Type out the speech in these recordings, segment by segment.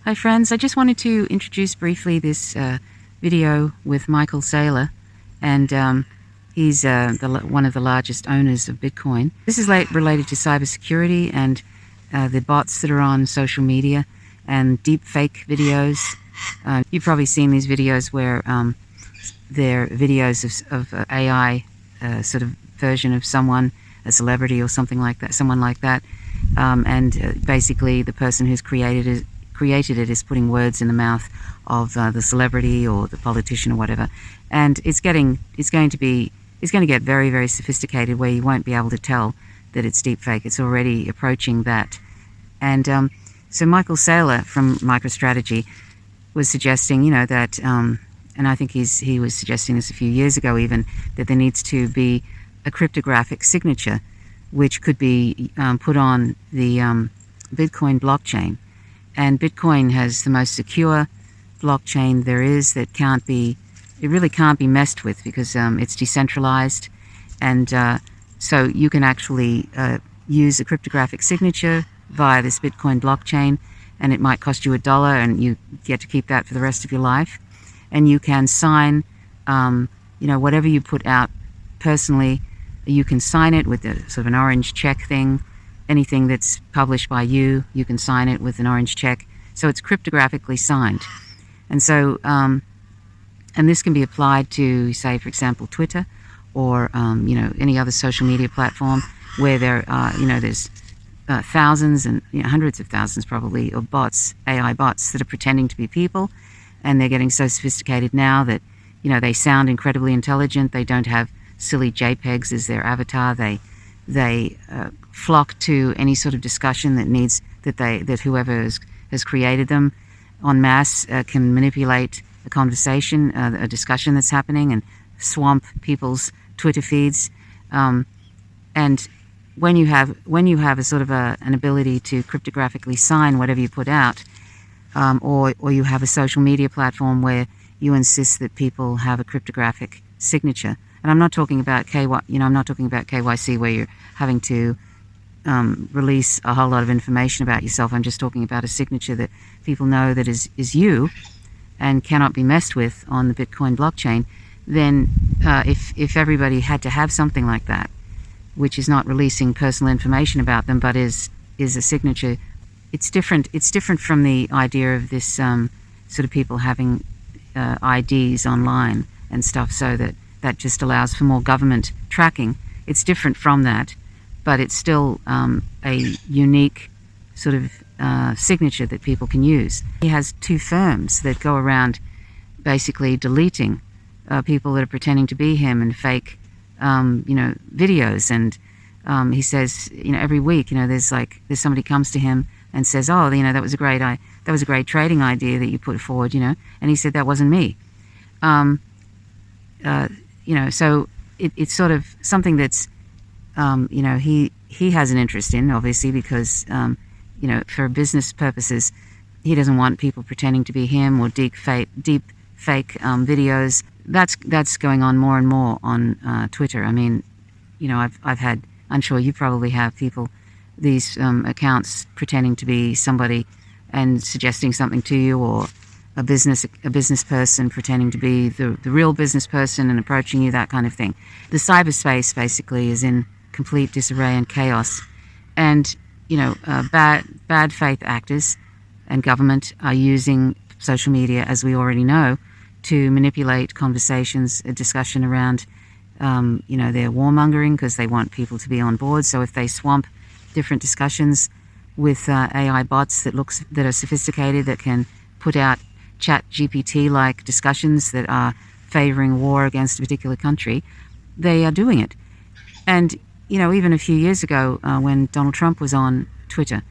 Hi friends, I just wanted to introduce briefly this video with Michael Saylor, and he's one of the largest owners of Bitcoin. This is related to cybersecurity and the bots that are on social media and deep fake videos. You've probably seen these videos where they're videos of AI sort of version of someone, a celebrity or something like that, someone like that, and basically the person who's created it is putting words in the mouth of the celebrity or the politician or whatever, and it's going to get very, very sophisticated where you won't be able to tell that it's deepfake. It's already approaching that. And so Michael Saylor from MicroStrategy was suggesting, that, and I think he was suggesting this a few years ago even, that there needs to be a cryptographic signature which could be put on the Bitcoin blockchain. And Bitcoin has the most secure blockchain there is that it really can't be messed with because it's decentralized. And so you can actually use a cryptographic signature via this Bitcoin blockchain, and it might cost you $1 and you get to keep that for the rest of your life. And you can sign, whatever you put out personally, you can sign it with a sort of an orange check thing. Anything that's published by you, you can sign it with an orange check. So it's cryptographically signed. And so, and this can be applied to, say, for example, Twitter or, any other social media platform where there are, there's thousands and hundreds of thousands probably of bots, AI bots that are pretending to be people. And they're getting so sophisticated now that, they sound incredibly intelligent. They don't have silly JPEGs as their avatar. They flock to any sort of discussion that whoever has created them en masse can manipulate a conversation, a discussion that's happening, and swamp people's Twitter feeds. And when you have a sort of an ability to cryptographically sign whatever you put out, or you have a social media platform where you insist that people have a cryptographic signature. And I'm not talking about KYC where you're having to release a whole lot of information about yourself. I'm just talking about a signature that people know that is you and cannot be messed with on the Bitcoin blockchain. Then if everybody had to have something like that, which is not releasing personal information about them but is a signature, it's different from the idea of this sort of people having IDs online and stuff, so that just allows for more government tracking. It's different from that, but it's still a unique sort of signature that people can use. He has two firms that go around basically deleting people that are pretending to be him and fake, videos. And he says, every week, there's somebody comes to him and says, oh, that was a great trading idea that you put forward, and he said that wasn't me. So it's sort of something that's, he has an interest in, obviously, because, for business purposes, he doesn't want people pretending to be him or deep fake videos. That's going on more and more on Twitter. I mean, I'm sure you probably have these accounts pretending to be somebody and suggesting something to you, or a business person pretending to be the real business person and approaching you, that kind of thing. The cyberspace basically is in complete disarray and chaos, and bad faith actors and government are using social media, as we already know, to manipulate conversations, a discussion around their warmongering because they want people to be on board. So if they swamp different discussions with AI bots that are sophisticated, that can put out chat GPT-like discussions that are favoring war against a particular country, they are doing it. And, even a few years ago when Donald Trump was on Twitter,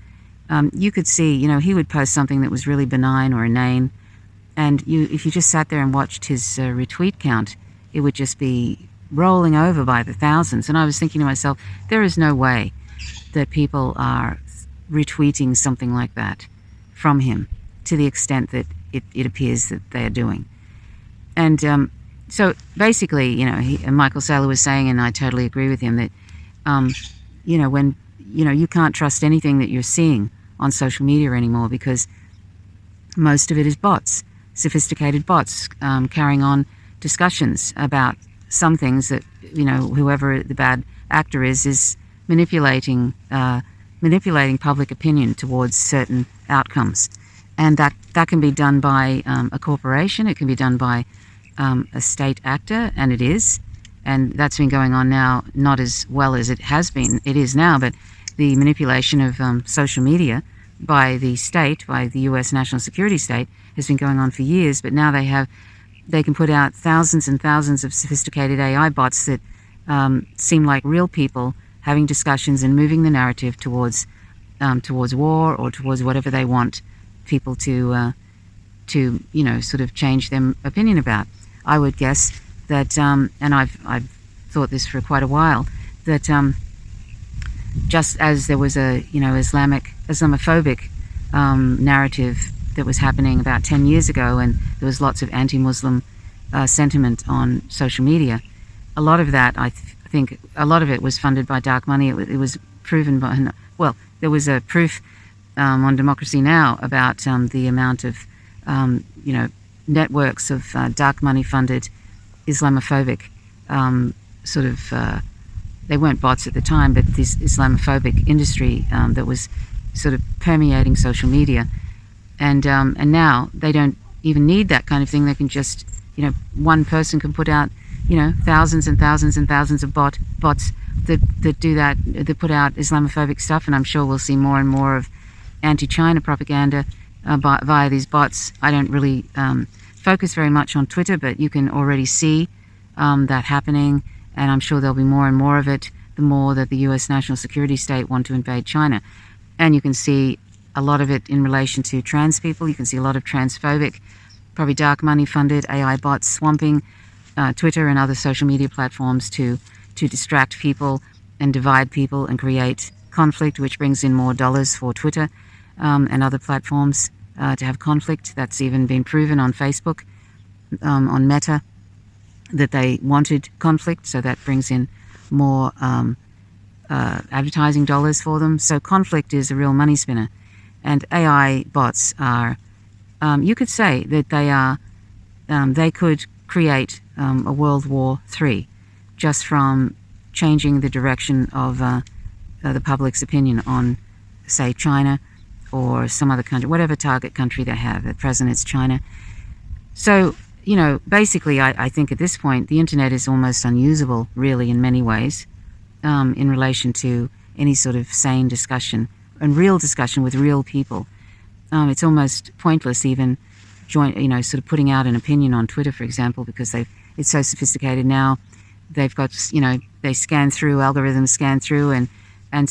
you could see, he would post something that was really benign or inane, and if you just sat there and watched his retweet count, it would just be rolling over by the thousands. And I was thinking to myself, there is no way that people are retweeting something like that from him to the extent that it appears that they are doing. And so basically, Michael Saylor was saying, and I totally agree with him, that when you can't trust anything that you're seeing on social media anymore, because Most of it is bots, sophisticated bots, carrying on discussions about some things that, whoever the bad actor is manipulating public opinion towards certain outcomes. And that can be done by a corporation, it can be done by a state actor, and it is. And that's been going on now, not as well as it is now, but the manipulation of social media by the state, by the US national security state, has been going on for years. But now they can put out thousands and thousands of sophisticated AI bots that seem like real people having discussions and moving the narrative towards war or towards whatever they want people to sort of change their opinion about. I would guess that, and I've thought this for quite a while, that just as there was a Islamophobic narrative that was happening about 10 years ago, and there was lots of anti-Muslim sentiment on social media, a lot of that, I think, a lot of it was funded by dark money. It was proven by, well, there was a proof on Democracy Now! About the amount of, networks of dark money funded Islamophobic they weren't bots at the time, but this Islamophobic industry that was sort of permeating social media. And now they don't even need that kind of thing. They can just, one person can put out, thousands and thousands and thousands of bots that do that, that put out Islamophobic stuff. And I'm sure we'll see more and more of anti-China propaganda via these bots. I don't really focus very much on Twitter, but you can already see that happening. And I'm sure there'll be more and more of it the more that the US national security state want to invade China. And you can see a lot of it in relation to trans people. You can see a lot of transphobic, probably dark money funded AI bots swamping Twitter and other social media platforms to distract people and divide people and create conflict, which brings in more dollars for Twitter and other platforms to have conflict. That's even been proven on Facebook, on Meta, that they wanted conflict, so that brings in more advertising dollars for them. So conflict is a real money spinner. And AI bots are, you could say that they could create a World War III just from changing the direction of the public's opinion on, say, China or some other country, whatever target country they have. At present, it's China. So, basically, I think at this point, the internet is almost unusable, really, in many ways, in relation to any sort of sane discussion and real discussion with real people. It's almost pointless even sort of putting out an opinion on Twitter, for example, because it's so sophisticated now. They've got, they scan through, algorithms scan through and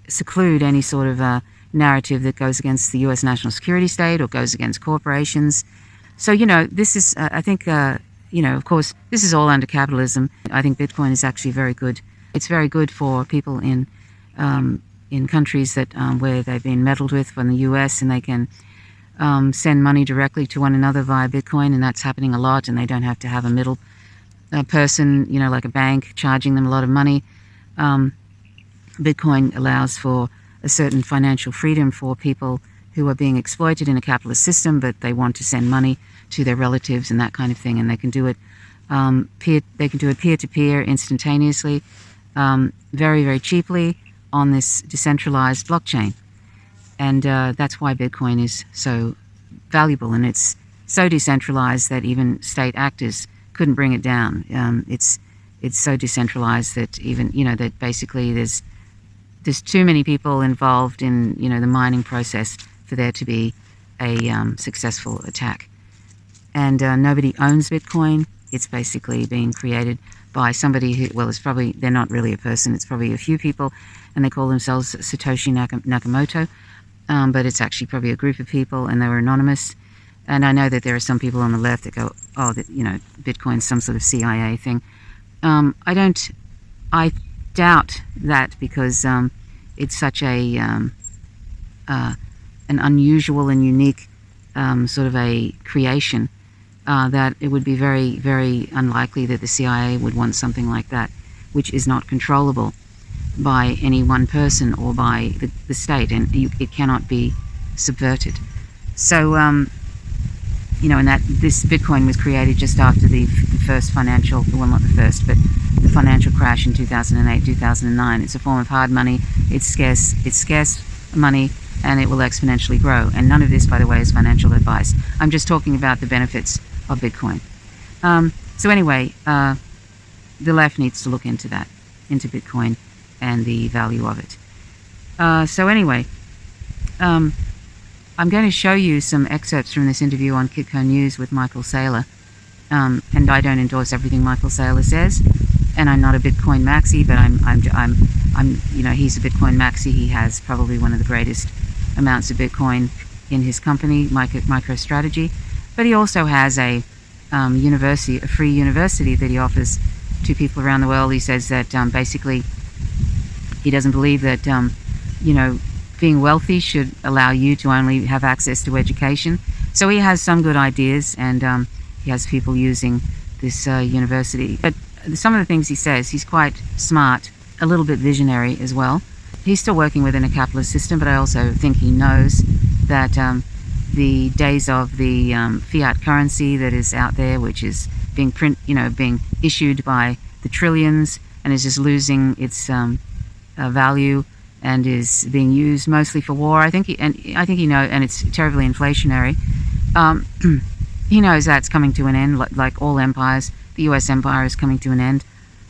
seclude any sort of narrative that goes against the US national security state or goes against corporations. So, this is, I think, of course, this is all under capitalism. I think Bitcoin is actually very good. It's very good for people in countries that where they've been meddled with from the US, and they can send money directly to one another via Bitcoin, and that's happening a lot, and they don't have to have a middle person, like a bank, charging them a lot of money. Bitcoin allows for a certain financial freedom for people who are being exploited in a capitalist system, but they want to send money to their relatives and that kind of thing, and they can do it peer-to-peer instantaneously, very, very cheaply on this decentralized blockchain. And that's why Bitcoin is so valuable, and it's so decentralized that even state actors couldn't bring it down. It's so decentralized that even, that basically there's too many people involved in, the mining process for there to be a successful attack. And nobody owns Bitcoin. It's basically being created by somebody who, they're not really a person, it's probably a few people, and they call themselves Satoshi Nakamoto, but it's actually probably a group of people, and they were anonymous. And I know that there are some people on the left that go, Bitcoin's some sort of CIA thing. I doubt that, because it's such an unusual and unique sort of a creation that it would be very, very unlikely that the CIA would want something like that, which is not controllable by any one person or by the state, and it cannot be subverted. So and that this Bitcoin was created just after the first financial, well, not the first, but the financial crash in 2008, 2009. It's a form of hard money. It's scarce money, and it will exponentially grow. And none of this, by the way, is financial advice. I'm just talking about the benefits of Bitcoin. So anyway, the left needs to look into that, into Bitcoin and the value of it. So anyway, I'm going to show you some excerpts from this interview on Kitco News with Michael Saylor. And I don't endorse everything Michael Saylor says, and I'm not a Bitcoin maxi, but I'm he's a Bitcoin maxi. He has probably one of the greatest amounts of Bitcoin in his company, MicroStrategy. But he also has a free university that he offers to people around the world. He says that basically he doesn't believe that being wealthy should allow you to only have access to education. So he has some good ideas, and he has people using this university. But some of the things he says, he's quite smart, a little bit visionary as well. He's still working within a capitalist system, but I also think he knows that the days of the fiat currency that is out there, which is being issued by the trillions and is just losing its value, and is being used mostly for war. I think he knows, and it's terribly inflationary. He knows that's coming to an end, like all empires. The U.S. empire is coming to an end,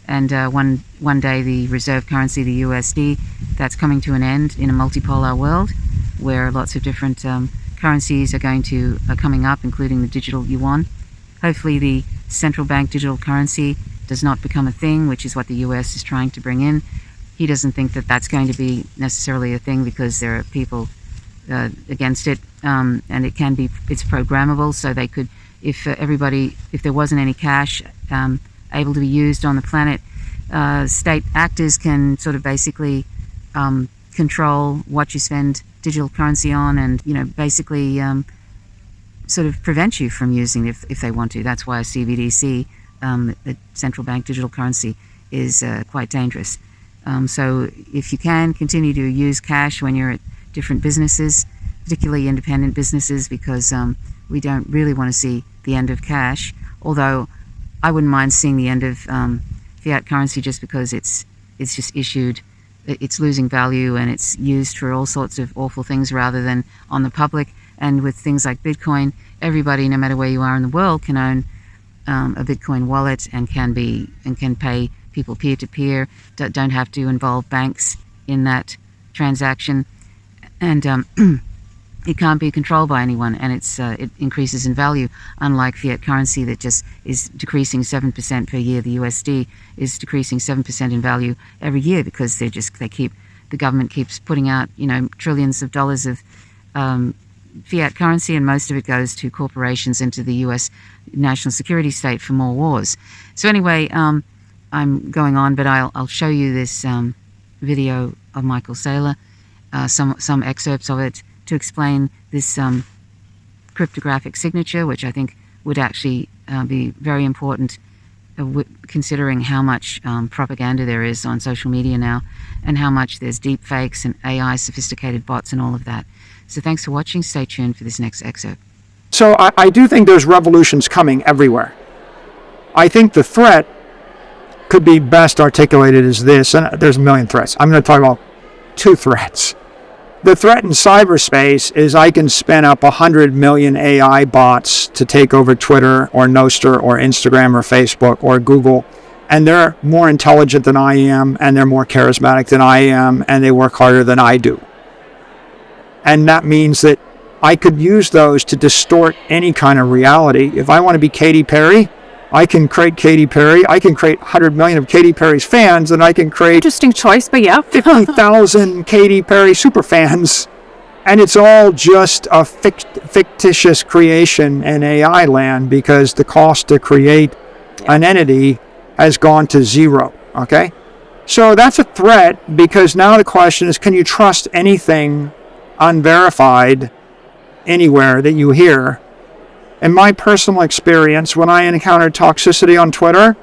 and one day the reserve currency, the USD, that's coming to an end in a multipolar world, where lots of different currencies are coming up, including the digital yuan. Hopefully, the central bank digital currency does not become a thing, which is what the U.S. is trying to bring in. He doesn't think that that's going to be necessarily a thing, because there are people against it, and it's programmable, so they could, if there wasn't any cash able to be used on the planet, state actors can sort of basically control what you spend digital currency on, and basically sort of prevent you from using it if they want to. That's why a CBDC, the central bank digital currency, is quite dangerous. So if you can, continue to use cash when you're at different businesses, particularly independent businesses, because we don't really want to see the end of cash. Although I wouldn't mind seeing the end of fiat currency, just because it's just issued, it's losing value, and it's used for all sorts of awful things rather than on the public. And with things like Bitcoin, everybody, no matter where you are in the world, can own a Bitcoin wallet and can pay people peer-to-peer, don't have to involve banks in that transaction, and it can't be controlled by anyone, and it increases in value, unlike fiat currency that just is decreasing 7% per year. The USD is decreasing 7% in value every year, because the government keeps putting out trillions of dollars of fiat currency, and most of it goes to corporations, into the US national security state for more wars. So anyway, I'm going on, but I'll show you this video of Michael Saylor, some excerpts of it, to explain this cryptographic signature, which I think would actually be very important, considering how much propaganda there is on social media now, and how much there's deep fakes and AI, sophisticated bots, and all of that. So thanks for watching. Stay tuned for this next excerpt. So I do think there's revolutions coming everywhere. I think the threat could be best articulated as this, and there's a million threats. I'm going to talk about two threats. The threat in cyberspace is I can spin up 100 million AI bots to take over Twitter or Nostr or Instagram or Facebook or Google, and they're more intelligent than I am, and they're more charismatic than I am, and they work harder than I do. And that means that I could use those to distort any kind of reality. If I want to be Katy Perry, I can create Katy Perry. I can create 100 million of Katy Perry's fans, and I can create... Interesting choice, but yeah. 50,000 Katy Perry super fans. And it's all just a fictitious creation in AI land, because the cost to create an entity has gone to zero, okay? So that's a threat, because now the question is, can you trust anything unverified anywhere that you hear? In my personal experience, when I encountered toxicity on Twitter,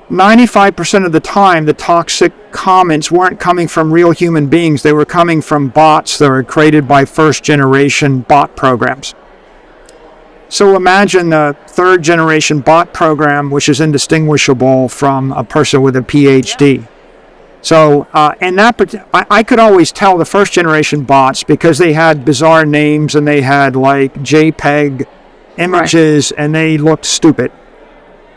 95% of the time, the toxic comments weren't coming from real human beings. They were coming from bots that were created by first-generation bot programs. So imagine the third generation bot program, which is indistinguishable from a person with a PhD. So, I could always tell the first generation bots because they had bizarre names and they had like JPEG images and they looked stupid.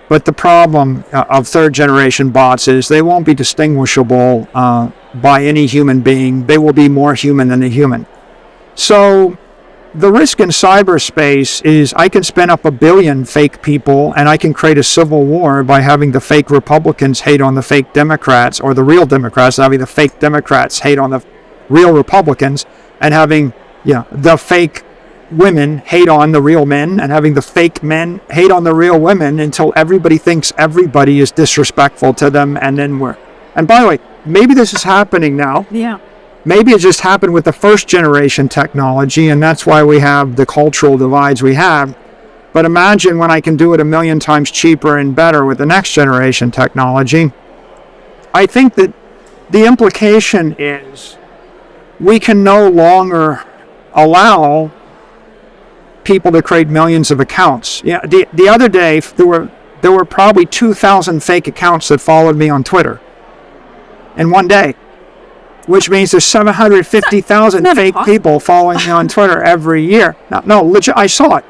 But the problem of third generation bots is they won't be distinguishable by any human being. They will be more human than a human. So the risk in cyberspace is I can spin up 1 billion fake people and I can create a civil war by having the fake Republicans hate on the fake Democrats, or the real Democrats having the fake Democrats hate on the real Republicans, and having the fake women hate on the real men, and having the fake men hate on the real women, until everybody thinks everybody is disrespectful to them. And by the way, maybe this is happening now. Yeah. Maybe it just happened with the first generation technology, and that's why we have the cultural divides we have. But imagine when I can do it 1 million times cheaper and better with the next generation technology. I think that the implication is we can no longer allow people to create millions of accounts. Yeah, the other day there were probably 2,000 fake accounts that followed me on Twitter in one day, which means there's 750,000 fake people following me on Twitter every year. No, legit, I saw it.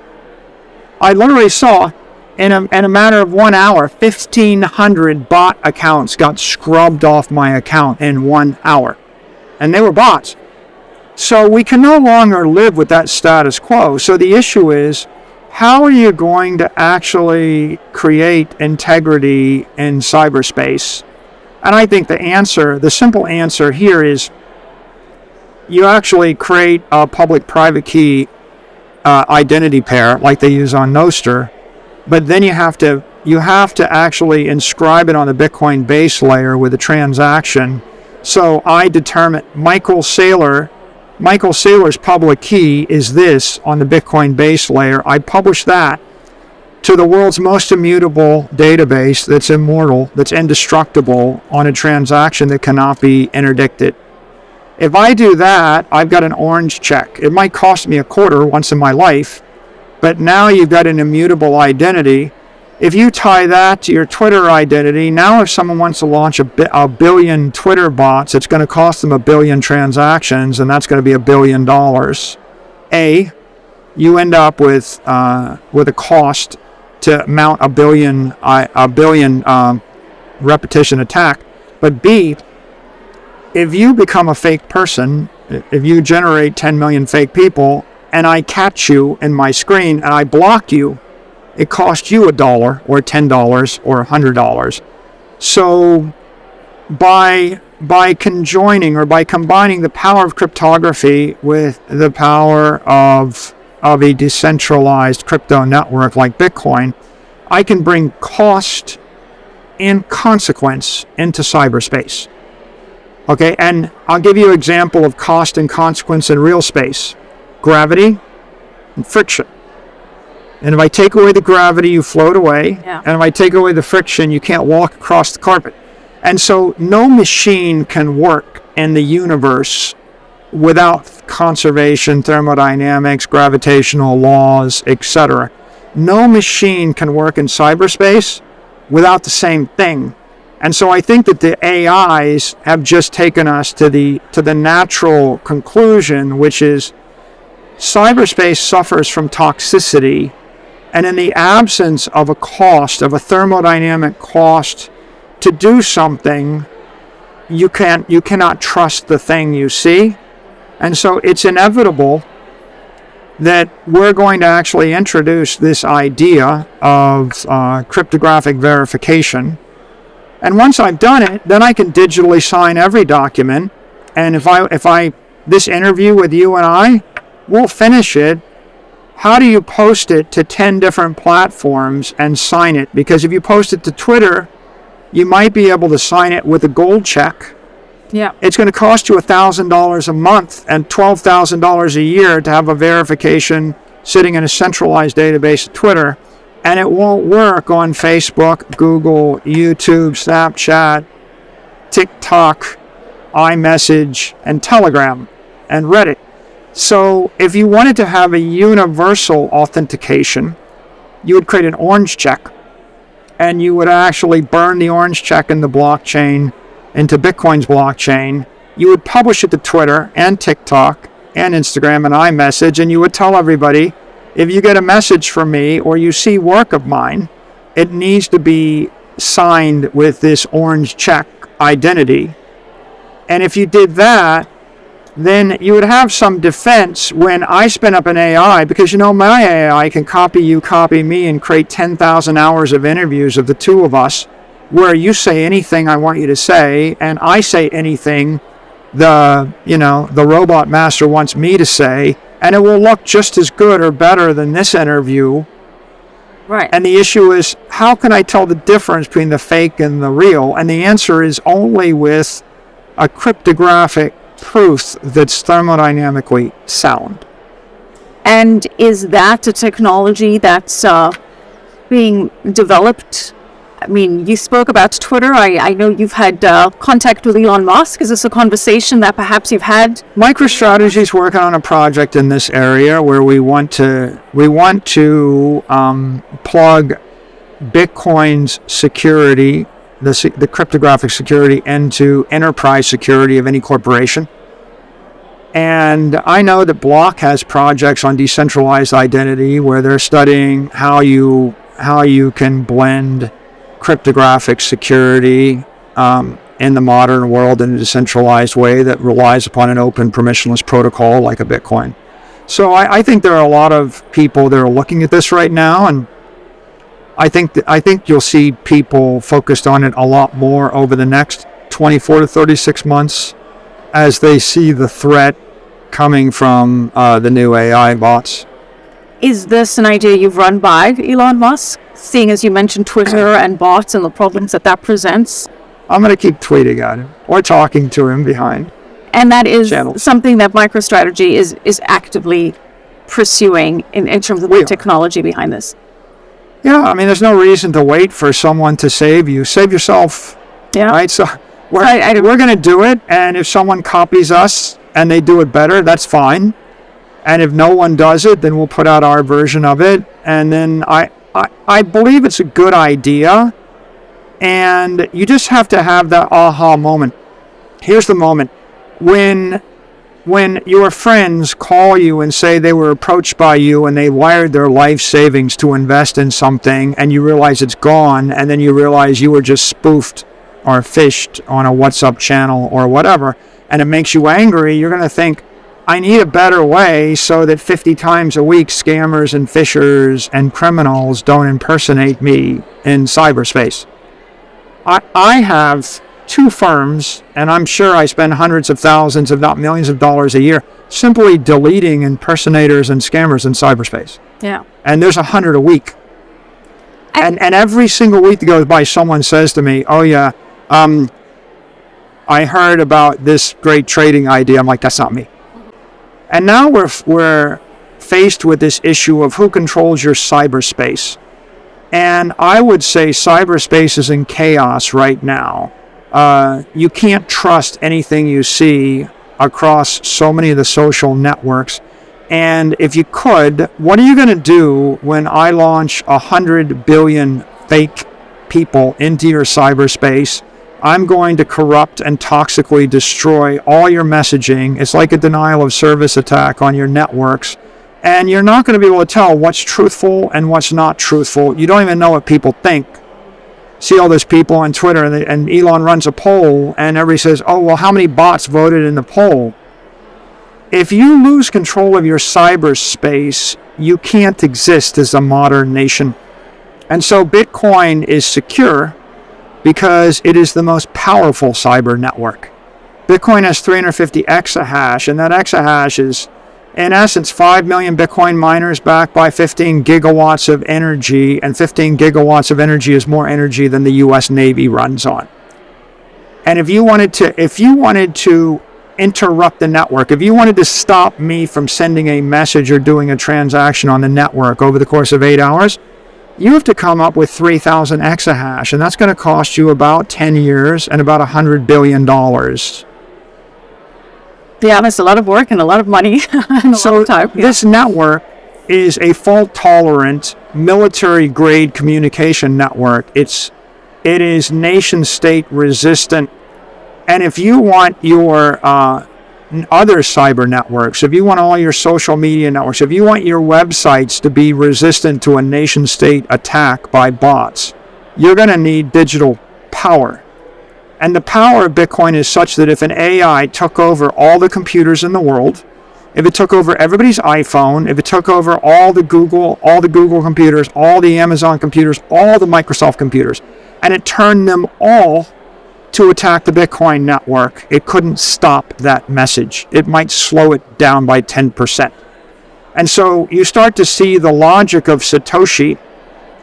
I literally saw in a matter of 1 hour, 1,500 bot accounts got scrubbed off my account in 1 hour, and they were bots. So we can no longer live with that status quo. So the issue is, how are you going to actually create integrity in cyberspace? And I think the simple answer here is you actually create a public-private key identity pair like they use on Nostr, but then you have to actually inscribe it on the Bitcoin base layer with a transaction. So I determine Michael Saylor's public key is this on the Bitcoin base layer. I publish that to the world's most immutable database that's immortal, that's indestructible, on a transaction that cannot be interdicted. If I do that, I've got an orange check. It might cost me a quarter once in my life, but now you've got an immutable identity. If you tie that to your Twitter identity, now if someone wants to launch a billion Twitter bots, it's going to cost them 1 billion transactions, and that's going to be $1 billion. You end up with a cost to mount a billion repetition attack. But B, if you become a fake person, if you generate 10 million fake people, and I catch you in my screen and I block you, it costs you $1 or $10 or $100. So by conjoining or by combining the power of cryptography with the power of a decentralized crypto network like Bitcoin, I can bring cost and consequence into cyberspace. Okay, and I'll give you an example of cost and consequence in real space. Gravity and friction. And if I take away the gravity, you float away. Yeah. And if I take away the friction, you can't walk across the carpet. And so no machine can work in the universe without conservation, thermodynamics, gravitational laws, etc. No machine can work in cyberspace without the same thing. And so I think that the AIs have just taken us to the natural conclusion, which is cyberspace suffers from toxicity, and in the absence of a cost, of a thermodynamic cost to do something, you cannot trust the thing you see. And so it's inevitable that we're going to actually introduce this idea of cryptographic verification. And once I've done it, then I can digitally sign every document. And if this interview with you and I, we'll finish it. How do you post it to 10 different platforms and sign it? Because if you post it to Twitter, you might be able to sign it with a gold check. Yeah. It's going to cost you $1,000 a month and $12,000 a year to have a verification sitting in a centralized database at Twitter. And it won't work on Facebook, Google, YouTube, Snapchat, TikTok, iMessage, and Telegram, and Reddit. So if you wanted to have a universal authentication, you would create an orange check, and you would actually burn the orange check in the blockchain into Bitcoin's blockchain. You would publish it to Twitter and TikTok and Instagram and iMessage, and you would tell everybody, if you get a message from me or you see work of mine, it needs to be signed with this orange check identity. And if you did that, then you would have some defense when I spin up an AI, because my AI can copy you, copy me, and create 10,000 hours of interviews of the two of us, where you say anything I want you to say, and I say anything the robot master wants me to say, and it will look just as good or better than this interview. Right. And the issue is, how can I tell the difference between the fake and the real? And the answer is only with a cryptographic proof that's thermodynamically sound. And is that a technology that's being developed? I mean, you spoke about Twitter. I know you've had contact with Elon Musk. Is this a conversation that perhaps you've had? MicroStrategy is working on a project in this area where we want to plug Bitcoin's security, the cryptographic security, into enterprise security of any corporation. And I know that Block has projects on decentralized identity where they're studying how you can blend cryptographic security in the modern world in a decentralized way that relies upon an open permissionless protocol like a Bitcoin. So I think there are a lot of people that are looking at this right now, and I think you'll see people focused on it a lot more over the next 24 to 36 months as they see the threat coming from the new AI bots. Is this an idea you've run by Elon Musk, seeing as you mentioned Twitter and bots and the problems that presents? I'm going to keep tweeting at him or talking to him behind. And that is channels. Something that MicroStrategy is actively pursuing in terms of the technology behind this. Yeah, I mean, there's no reason to wait for someone to save you. Save yourself. Yeah. Right? So we're going to do it, and if someone copies us and they do it better, that's fine. And if no one does it, then we'll put out our version of it. And then I believe it's a good idea. And you just have to have that aha moment. Here's the moment. When your friends call you and say they were approached by you and they wired their life savings to invest in something, and you realize it's gone, and then you realize you were just spoofed or phished on a WhatsApp channel or whatever, and it makes you angry, you're going to think, I need a better way so that 50 times a week scammers and phishers and criminals don't impersonate me in cyberspace. I have 2 firms, and I'm sure I spend hundreds of thousands, if not millions of dollars a year, simply deleting impersonators and scammers in cyberspace. Yeah. And there's 100 a week. And every single week that goes by, someone says to me, oh yeah, I heard about this great trading idea. I'm like, that's not me. And now we're faced with this issue of who controls your cyberspace. And I would say cyberspace is in chaos right now. You can't trust anything you see across so many of the social networks. And if you could, what are you going to do when I launch 100 billion fake people into your cyberspace? I'm going to corrupt and toxically destroy all your messaging. It's like a denial of service attack on your networks. And you're not going to be able to tell what's truthful and what's not truthful. You don't even know what people think. See all those people on Twitter, and Elon runs a poll, and everybody says, oh, well, how many bots voted in the poll? If you lose control of your cyberspace, you can't exist as a modern nation. And so Bitcoin is secure because it is the most powerful cyber network. Bitcoin has 350 exahash, and that exahash is, in essence, 5 million Bitcoin miners backed by 15 gigawatts of energy, and 15 gigawatts of energy is more energy than the U.S. Navy runs on. And if you wanted to interrupt the network, if you wanted to stop me from sending a message or doing a transaction on the network over the course of 8 hours, you have to come up with 3,000 exahash, and that's going to cost you about 10 years and about $100 billion. Yeah, there's a lot of work and a lot of money and a lot of time. Yeah. This network is a fault-tolerant, military-grade communication network. It is nation-state resistant. And if you want your other cyber networks, if you want all your social media networks, if you want your websites to be resistant to a nation-state attack by bots, you're going to need digital power. And the power of Bitcoin is such that if an AI took over all the computers in the world, if it took over everybody's iPhone, if it took over all the Google computers, all the Amazon computers, all the Microsoft computers, and it turned them all to attack the Bitcoin network, it couldn't stop that message. It might slow it down by 10%. And so you start to see the logic of Satoshi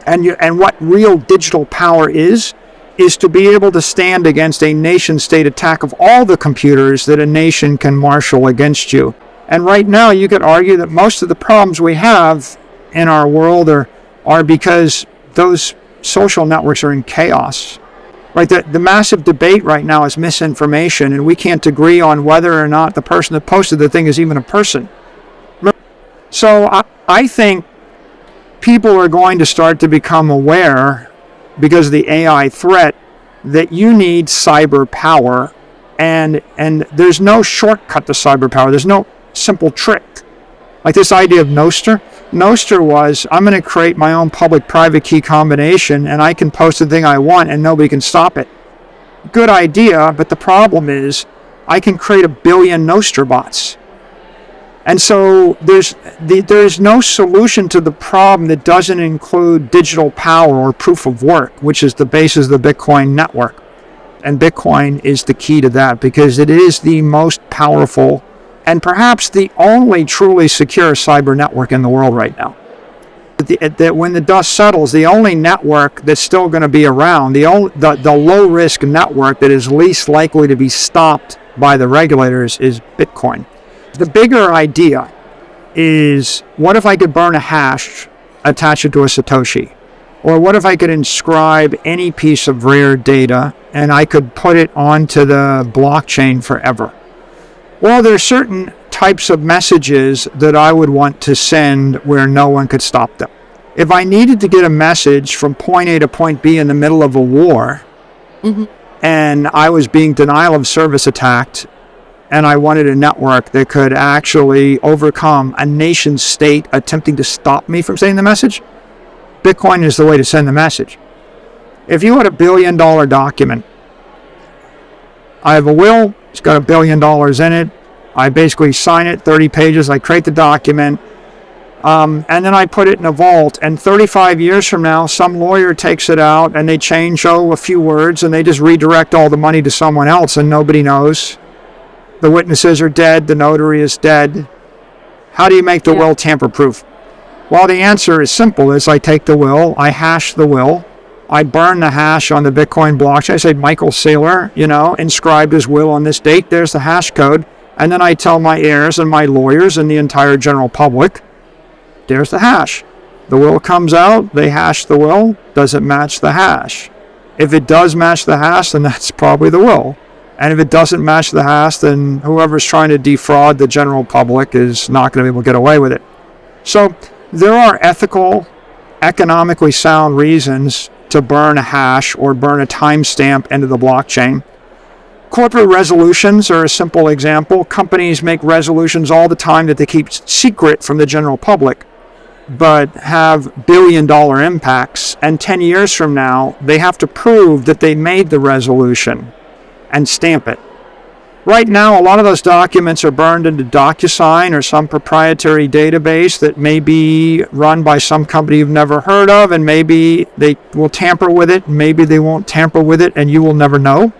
and what real digital power is to be able to stand against a nation-state attack of all the computers that a nation can marshal against you. And right now you could argue that most of the problems we have in our world are because those social networks are in chaos. Right, the massive debate right now is misinformation, and we can't agree on whether or not the person that posted the thing is even a person. So I think people are going to start to become aware, because of the AI threat, that you need cyber power, and there's no shortcut to cyber power. There's no simple trick. Like this idea of Nostr. Nostr was, I'm going to create my own public-private key combination, and I can post the thing I want, and nobody can stop it. Good idea, but the problem is, I can create 1 billion Nostr bots. And so there's no solution to the problem that doesn't include digital power or proof of work, which is the basis of the Bitcoin network. And Bitcoin is the key to that, because it is the most powerful and perhaps the only truly secure cyber network in the world right now. That when the dust settles, the only network that's still going to be around, the low-risk network that is least likely to be stopped by the regulators, is Bitcoin. The bigger idea is, what if I could burn a hash, attach it to a Satoshi? Or what if I could inscribe any piece of rare data and I could put it onto the blockchain forever? Well, there are certain types of messages that I would want to send where no one could stop them. If I needed to get a message from point A to point B in the middle of a war, and I was being denial of service attacked, and I wanted a network that could actually overcome a nation state attempting to stop me from sending the message, Bitcoin is the way to send the message. If you had $1 billion document, I have a will, it's got $1 billion in it. I basically sign it, 30 pages. I create the document, and then I put it in a vault. And 35 years from now, some lawyer takes it out and they change a few words, and they just redirect all the money to someone else, and nobody knows. The witnesses are dead. The notary is dead. How do you make the will tamper-proof? Well, the answer is simple. I take the will, I hash the will, I burn the hash on the Bitcoin blockchain. I say Michael Saylor, inscribed his will on this date. There's the hash code. And then I tell my heirs and my lawyers and the entire general public, there's the hash. The will comes out, they hash the will. Does it match the hash? If it does match the hash, then that's probably the will. And if it doesn't match the hash, then whoever's trying to defraud the general public is not going to be able to get away with it. So there are ethical, economically sound reasons to burn a hash or burn a timestamp into the blockchain. Corporate resolutions are a simple example. Companies make resolutions all the time that they keep secret from the general public, but have billion-dollar impacts. And 10 years from now, they have to prove that they made the resolution and stamp it. Right now, a lot of those documents are burned into DocuSign or some proprietary database that may be run by some company you've never heard of, and maybe they will tamper with it, maybe they won't tamper with it, and you will never know.